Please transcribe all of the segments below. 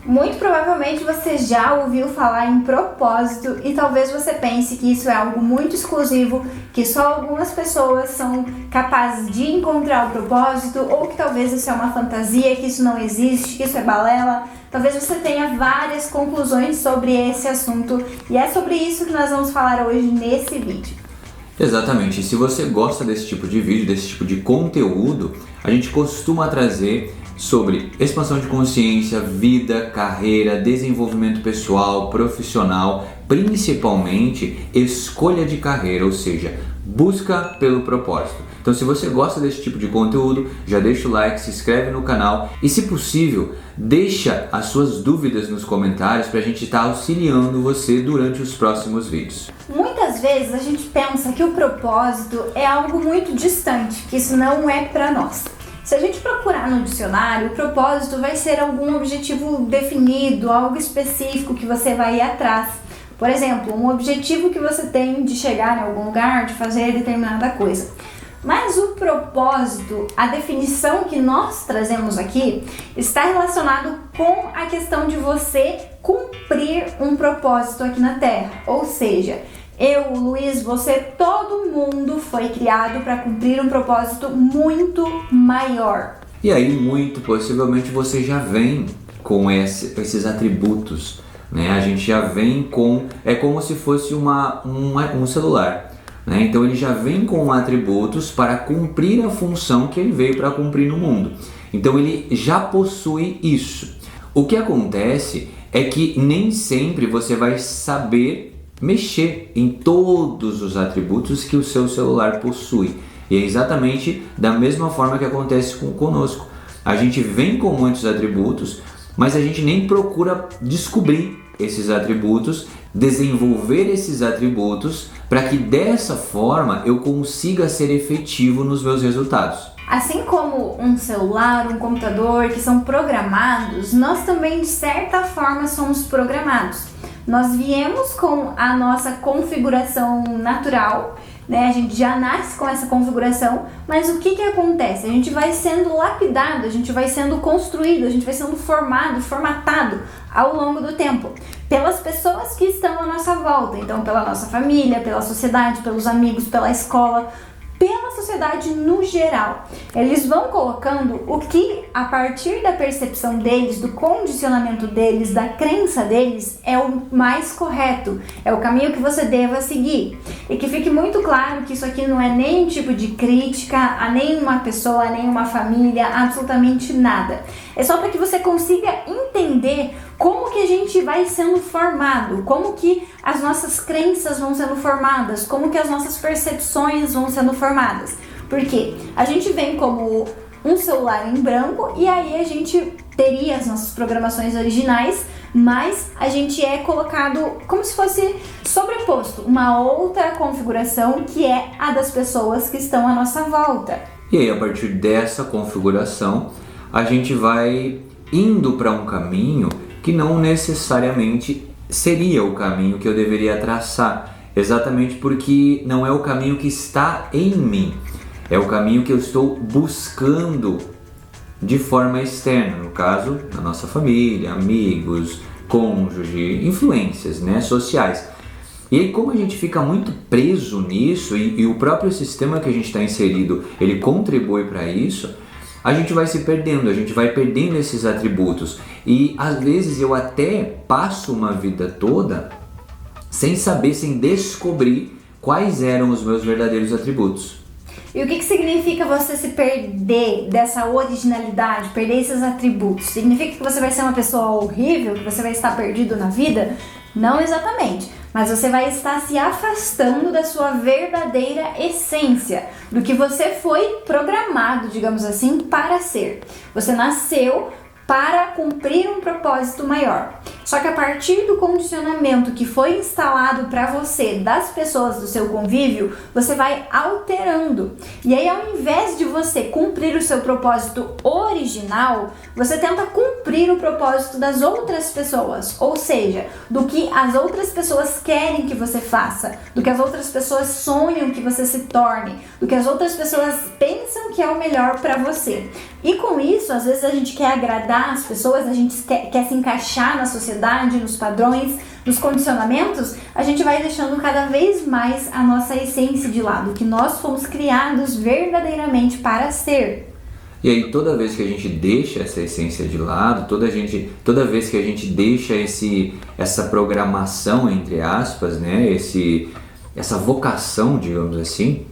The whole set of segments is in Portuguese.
Muito provavelmente você já ouviu falar em propósito e talvez você pense que isso é algo muito exclusivo, que só algumas pessoas são capazes de encontrar o propósito, ou que talvez isso é uma fantasia, que isso não existe, que isso é balela. Talvez você tenha várias conclusões sobre esse assunto e é sobre isso que nós vamos falar hoje nesse vídeo. Exatamente, e se você gosta desse tipo de vídeo, desse tipo de conteúdo, a gente costuma trazer sobre expansão de consciência, vida, carreira, desenvolvimento pessoal, profissional, principalmente escolha de carreira, ou seja, busca pelo propósito. Então, se você gosta desse tipo de conteúdo, já deixa o like, se inscreve no canal e, se possível, deixa as suas dúvidas nos comentários para a gente estar auxiliando você durante os próximos vídeos. Muitas vezes a gente pensa que o propósito é algo muito distante, que isso não é para nós. Se a gente procurar no dicionário, o propósito vai ser algum objetivo definido, algo específico que você vai ir atrás. Por exemplo, um objetivo que você tem de chegar em algum lugar, de fazer determinada coisa. Mas o propósito, a definição que nós trazemos aqui, está relacionado com a questão de você cumprir um propósito aqui na Terra. Ou seja, eu, Luiz, você, todo mundo foi criado para cumprir um propósito muito maior. E aí, muito possivelmente, você já vem com esses atributos, né? A gente já vem com... É como se fosse um celular, né? Então, ele já vem com atributos para cumprir a função que ele veio para cumprir no mundo. Então, ele já possui isso. O que acontece é que nem sempre você vai saber mexer em todos os atributos que o seu celular possui. E é exatamente da mesma forma que acontece conosco. A gente vem com muitos atributos, mas a gente nem procura descobrir esses atributos, desenvolver esses atributos, para que dessa forma eu consiga ser efetivo nos meus resultados. Assim como um celular, um computador que são programados, nós também de certa forma somos programados. Nós viemos com a nossa configuração natural, né? A gente já nasce com essa configuração, mas o que acontece? A gente vai sendo lapidado, a gente vai sendo construído, a gente vai sendo formado, formatado ao longo do tempo pelas pessoas que estão à nossa volta, então pela nossa família, pela sociedade, pelos amigos, pela escola, pela sociedade no geral. Eles vão colocando o que, a partir da percepção deles, do condicionamento deles, da crença deles, é o mais correto, é o caminho que você deva seguir. E que fique muito claro que isso aqui não é nenhum tipo de crítica a nenhuma pessoa, a nenhuma família, absolutamente nada. É só para que você consiga entender como que a gente vai sendo formado, como que as nossas crenças vão sendo formadas, como que as nossas percepções vão sendo formadas. Porque a gente vem como um celular em branco e aí a gente teria as nossas programações originais, mas a gente é colocado como se fosse sobreposto, uma outra configuração que é a das pessoas que estão à nossa volta. E aí, a partir dessa configuração, a gente vai indo para um caminho que não necessariamente seria o caminho que eu deveria traçar, exatamente porque não é o caminho que está em mim, é o caminho que eu estou buscando de forma externa, no caso, na nossa família, amigos, cônjuge, influências, né, sociais. E aí, como a gente fica muito preso nisso e o próprio sistema que a gente está inserido, ele contribui para isso, a gente vai se perdendo, a gente vai perdendo esses atributos. E às vezes eu até passo uma vida toda sem saber, sem descobrir quais eram os meus verdadeiros atributos. E o que significa você se perder dessa originalidade, perder esses atributos? Significa que você vai ser uma pessoa horrível, que você vai estar perdido na vida? Não exatamente, mas você vai estar se afastando da sua verdadeira essência, do que você foi programado, digamos assim, para ser. Você nasceu para cumprir um propósito maior. Só que a partir do condicionamento que foi instalado para você das pessoas do seu convívio, você vai alterando. E aí, ao invés de você cumprir o seu propósito original, você tenta cumprir o propósito das outras pessoas, ou seja, do que as outras pessoas querem que você faça, do que as outras pessoas sonham que você se torne, do que as outras pessoas pensam que é o melhor para você. E com isso, às vezes a gente quer agradar as pessoas, a gente quer se encaixar na sociedade, nos padrões, nos condicionamentos, a gente vai deixando cada vez mais a nossa essência de lado, que nós fomos criados verdadeiramente para ser. E aí toda vez que a gente deixa essa essência de lado, toda vez que a gente deixa essa programação, entre aspas, né, essa vocação, digamos assim,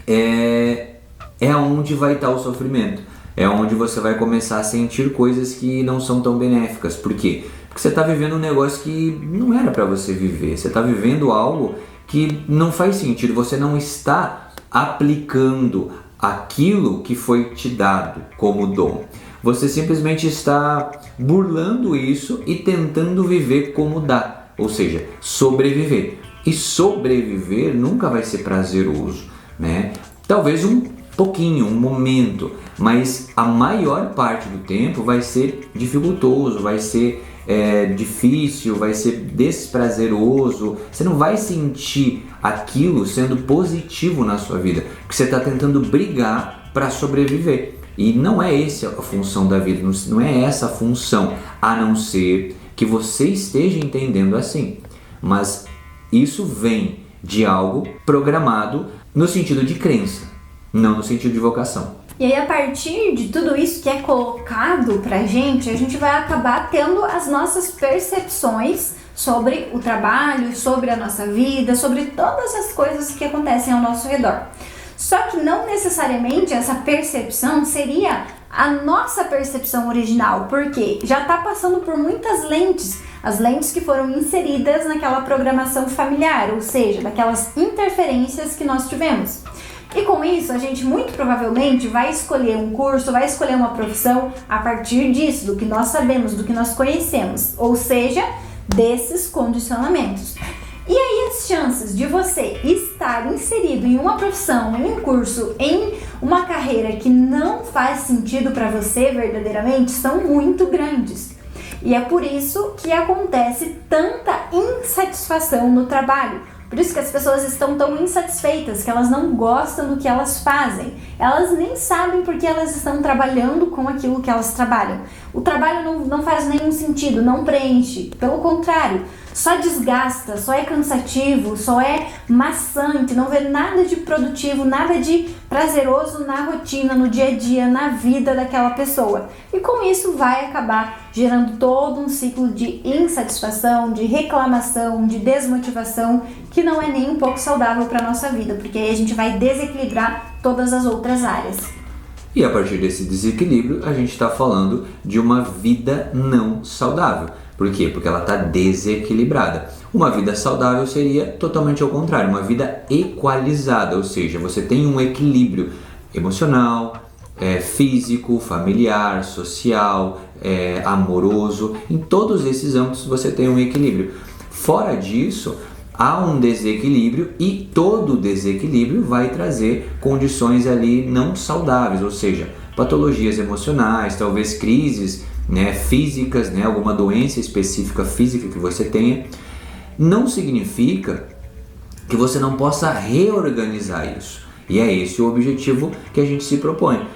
é onde vai estar o sofrimento. É onde você vai começar a sentir coisas que não são tão benéficas. Por quê? Porque você está vivendo um negócio que não era para você viver. Você está vivendo algo que não faz sentido. Você não está aplicando aquilo que foi te dado como dom. Você simplesmente está burlando isso e tentando viver como dá. Ou seja, sobreviver. E sobreviver nunca vai ser prazeroso, né? Talvez um pouquinho, um momento, mas a maior parte do tempo vai ser dificultoso, vai ser difícil, vai ser desprazeroso. Você não vai sentir aquilo sendo positivo na sua vida, porque você está tentando brigar para sobreviver. E não é essa a função da vida, não é essa a função, a não ser que você esteja entendendo assim. Mas isso vem de algo programado no sentido de crença, não no sentido de vocação. E aí, a partir de tudo isso que é colocado pra gente, a gente vai acabar tendo as nossas percepções sobre o trabalho, sobre a nossa vida, sobre todas as coisas que acontecem ao nosso redor. Só que não necessariamente essa percepção seria a nossa percepção original, porque já está passando por muitas lentes, as lentes que foram inseridas naquela programação familiar, ou seja, daquelas interferências que nós tivemos. E com isso, a gente muito provavelmente vai escolher um curso, vai escolher uma profissão a partir disso, do que nós sabemos, do que nós conhecemos, ou seja, desses condicionamentos. E aí as chances de você estar inserido em uma profissão, em um curso, em uma carreira que não faz sentido para você verdadeiramente são muito grandes. E é por isso que acontece tanta insatisfação no trabalho. Por isso que as pessoas estão tão insatisfeitas, que elas não gostam do que elas fazem. Elas nem sabem porque elas estão trabalhando com aquilo que elas trabalham. O trabalho não faz nenhum sentido, não preenche. Pelo contrário, só desgasta, só é cansativo, só é maçante, não vê nada de produtivo, nada de prazeroso na rotina, no dia a dia, na vida daquela pessoa. E com isso vai acabar gerando todo um ciclo de insatisfação, de reclamação, de desmotivação, que não é nem um pouco saudável para a nossa vida, porque aí a gente vai desequilibrar todas as outras áreas. E a partir desse desequilíbrio, a gente está falando de uma vida não saudável. Por quê? Porque ela está desequilibrada. Uma vida saudável seria totalmente ao contrário, uma vida equalizada, ou seja, você tem um equilíbrio emocional, físico, familiar, social, amoroso. Em todos esses âmbitos você tem um equilíbrio. Fora disso, há um desequilíbrio e todo desequilíbrio vai trazer condições ali não saudáveis, ou seja, patologias emocionais, talvez crises, físicas, alguma doença específica física que você tenha. Não significa que você não possa reorganizar isso. E é esse o objetivo que a gente se propõe,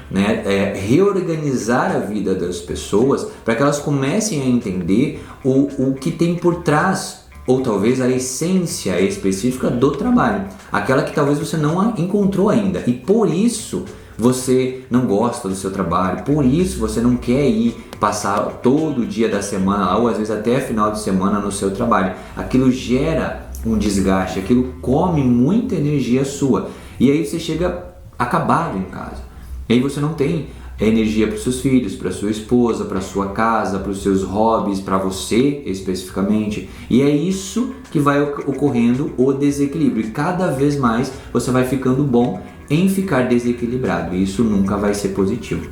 reorganizar a vida das pessoas para que elas comecem a entender o que tem por trás, ou talvez a essência específica do trabalho, aquela que talvez você não encontrou ainda, e por isso você não gosta do seu trabalho, por isso você não quer ir passar todo o dia da semana, ou às vezes até final de semana no seu trabalho. Aquilo gera um desgaste, aquilo come muita energia sua, e aí você chega acabado em casa, e aí você não tem energia para os seus filhos, para sua esposa, para sua casa, para os seus hobbies, para você especificamente. E é isso que vai ocorrendo o desequilíbrio. E cada vez mais você vai ficando bom em ficar desequilibrado. E isso nunca vai ser positivo.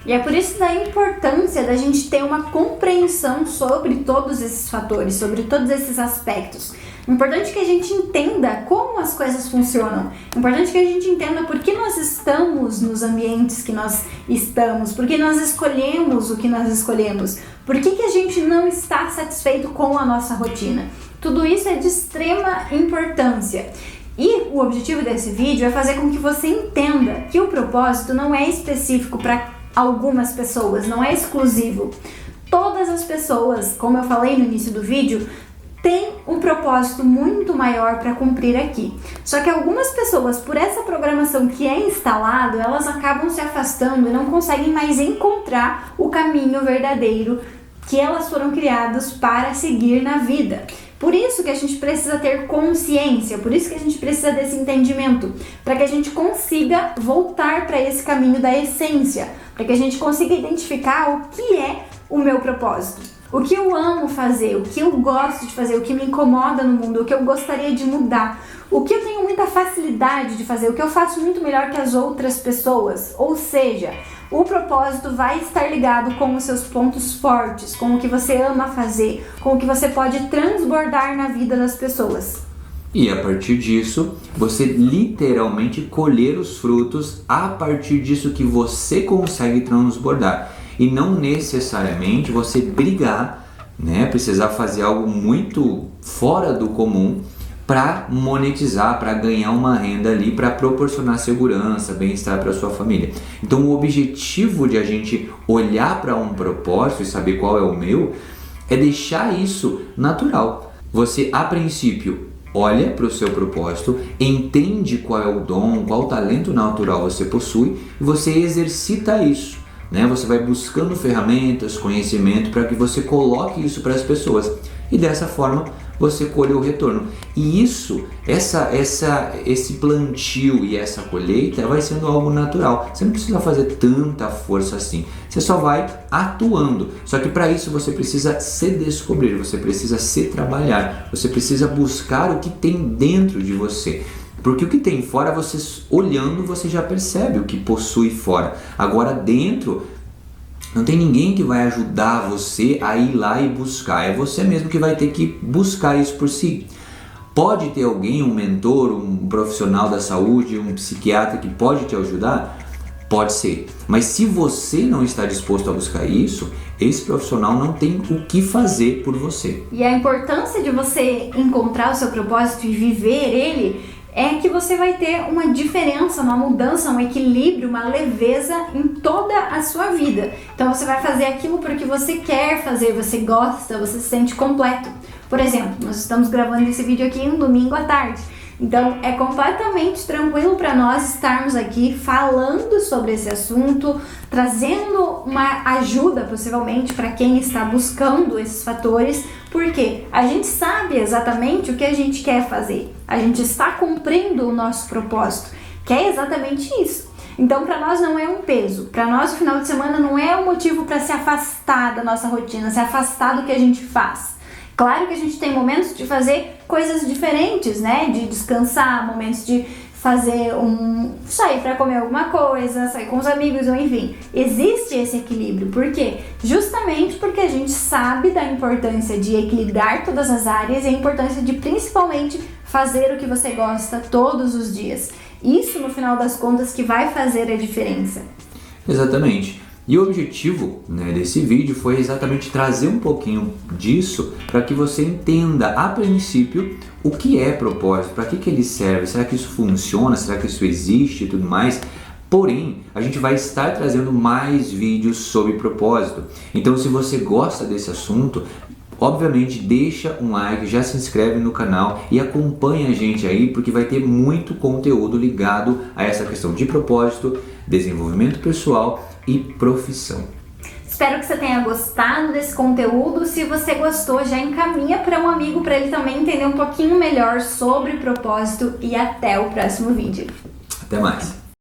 E é por isso da importância da gente ter uma compreensão sobre todos esses fatores, sobre todos esses aspectos. É importante que a gente entenda como as coisas funcionam. É importante que a gente entenda por que nós estamos nos ambientes que nós estamos, por que nós escolhemos o que nós escolhemos, por que a gente não está satisfeito com a nossa rotina. Tudo isso é de extrema importância. E o objetivo desse vídeo é fazer com que você entenda que o propósito não é específico para algumas pessoas, não é exclusivo. Todas as pessoas, como eu falei no início do vídeo, têm um propósito muito maior para cumprir aqui. Só que algumas pessoas, por essa programação que é instalado, elas acabam se afastando e não conseguem mais encontrar o caminho verdadeiro que elas foram criadas para seguir na vida. Por isso que a gente precisa ter consciência, por isso que a gente precisa desse entendimento, para que a gente consiga voltar para esse caminho da essência, para que a gente consiga identificar o que é o meu propósito, o que eu amo fazer, o que eu gosto de fazer, o que me incomoda no mundo, o que eu gostaria de mudar, o que eu tenho muita facilidade de fazer, o que eu faço muito melhor que as outras pessoas. Ou seja, o propósito vai estar ligado com os seus pontos fortes, com o que você ama fazer, com o que você pode transbordar na vida das pessoas. E a partir disso, você literalmente colher os frutos a partir disso que você consegue transbordar. E não necessariamente você brigar, né? Precisar fazer algo muito fora do comum para monetizar, para ganhar uma renda ali, para proporcionar segurança, bem-estar para sua família. Então o objetivo de a gente olhar para um propósito e saber qual é o meu é deixar isso natural. Você, a princípio, olha para o seu propósito, entende qual é o dom, qual talento natural você possui e você exercita isso, né? Você vai buscando ferramentas, conhecimento para que você coloque isso para as pessoas e dessa forma você colhe o retorno. E isso, esse plantio e essa colheita vai sendo algo natural. Você não precisa fazer tanta força assim. Você só vai atuando. Só que para isso você precisa se descobrir, você precisa se trabalhar, você precisa buscar o que tem dentro de você. Porque o que tem fora, você olhando, você já percebe o que possui fora. Agora dentro, não tem ninguém que vai ajudar você a ir lá e buscar. É você mesmo que vai ter que buscar isso por si. Pode ter alguém, um mentor, um profissional da saúde, um psiquiatra que pode te ajudar? Pode ser. Mas se você não está disposto a buscar isso, esse profissional não tem o que fazer por você. E a importância de você encontrar o seu propósito e viver ele é que você vai ter uma diferença, uma mudança, um equilíbrio, uma leveza em toda a sua vida. Então você vai fazer aquilo porque você quer fazer, você gosta, você se sente completo. Por exemplo, nós estamos gravando esse vídeo aqui um domingo à tarde. Então é completamente tranquilo para nós estarmos aqui falando sobre esse assunto, trazendo uma ajuda possivelmente para quem está buscando esses fatores, porque a gente sabe exatamente o que a gente quer fazer, a gente está cumprindo o nosso propósito, que é exatamente isso. Então para nós não é um peso, para nós o final de semana não é um motivo para se afastar da nossa rotina, se afastar do que a gente faz. Claro que a gente tem momentos de fazer coisas diferentes, né? De descansar, momentos de fazer sair para comer alguma coisa, sair com os amigos, ou enfim. Existe esse equilíbrio. Por quê? Justamente porque a gente sabe da importância de equilibrar todas as áreas e a importância de principalmente fazer o que você gosta todos os dias. Isso, no final das contas, que vai fazer a diferença. Exatamente. E o objetivo, né, desse vídeo foi exatamente trazer um pouquinho disso para que você entenda a princípio o que é propósito, para que ele serve, será que isso funciona, será que isso existe e tudo mais. Porém, a gente vai estar trazendo mais vídeos sobre propósito. Então, se você gosta desse assunto, obviamente deixa um like, já se inscreve no canal e acompanha a gente aí, porque vai ter muito conteúdo ligado a essa questão de propósito, desenvolvimento pessoal e profissão. Espero que você tenha gostado desse conteúdo. Se você gostou, já encaminha para um amigo para ele também entender um pouquinho melhor sobre propósito e até o próximo vídeo. Até mais!